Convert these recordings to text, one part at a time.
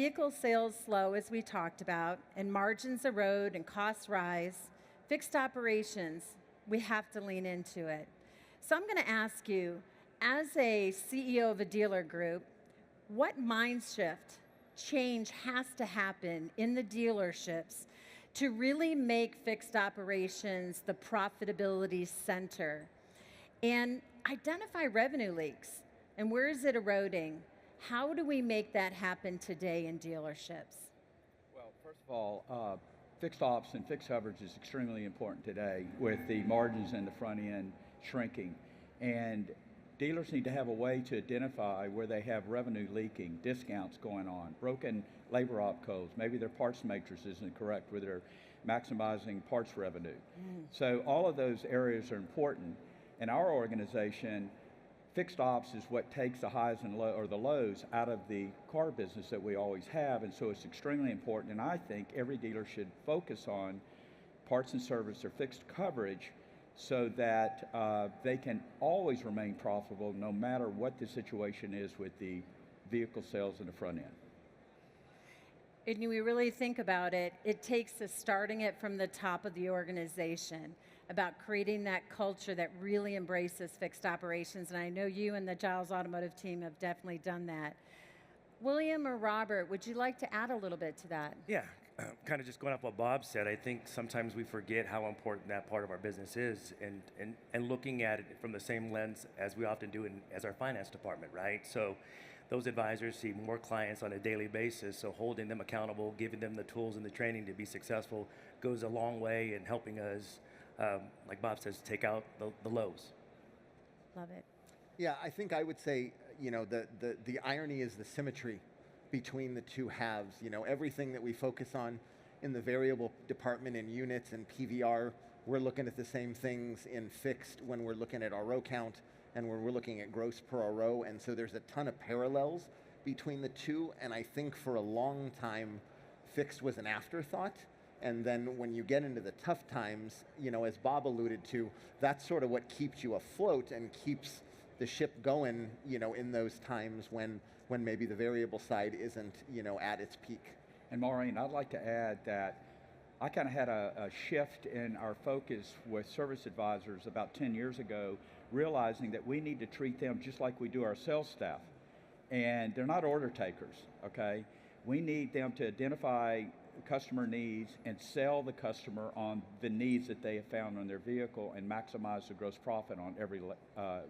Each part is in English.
vehicle sales slow, as we talked about, and margins erode and costs rise, fixed operations, we have to lean into it. So I'm going to ask you, as a CEO of a dealer group, what mind shift change has to happen in the dealerships to really make fixed operations the profitability center and identify revenue leaks? And where is it eroding? How do we make that happen today in dealerships? Well, first of all, fixed ops and fixed coverage is extremely important today with the margins in the front end shrinking. And dealers need to have a way to identify where they have revenue leaking, discounts going on, broken labor op codes, maybe their parts matrix isn't correct where they're maximizing parts revenue. So all of those areas are important. In our organization, fixed ops is what takes the highs and or the lows out of the car business that we always have, and so it's extremely important, and I think every dealer should focus on parts and service or fixed coverage so that they can always remain profitable no matter what the situation is with the vehicle sales in the front end. And we really think about it, it takes us starting it from the top of the organization, about creating that culture that really embraces fixed operations, and I know you and the Giles Automotive team have definitely done that. William or Robert, would you like to add a little bit to that? Yeah, kind of just going off what Bob said, I think sometimes we forget how important that part of our business is, and looking at it from the same lens as we often do as our finance department, right? So those advisors see more clients on a daily basis, so holding them accountable, giving them the tools and the training to be successful goes a long way in helping us, like Bob says, take out the lows. Love it. Yeah, I think I would say, you know, the irony is the symmetry between the two halves. You know, everything that we focus on in the variable department in units and PVR, we're looking at the same things in fixed when we're looking at our row count and when we're looking at gross per row, and so there's a ton of parallels between the two, and I think for a long time, fixed was an afterthought. And then when you get into the tough times, you know, as Bob alluded to, that's sort of what keeps you afloat and keeps the ship going, you know, in those times when maybe the variable side isn't, you know, at its peak. And Maureen, I'd like to add that I kind of had a shift in our focus with service advisors about 10 years ago, realizing that we need to treat them just like we do our sales staff. And they're not order takers, okay? We need them to identify customer needs and sell the customer on the needs that they have found on their vehicle and maximize the gross profit on every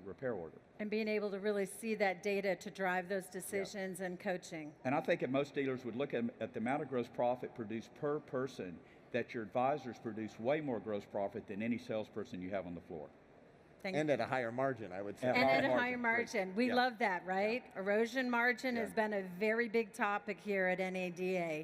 repair order. And being able to really see that data to drive those decisions and coaching. And I think if most dealers would look at the amount of gross profit produced per person, that your advisors produce way more gross profit than any salesperson you have on the floor. And at a higher margin, I would say. And at a higher margin. We love that, right? Yeah. Erosion margin has been a very big topic here at NADA.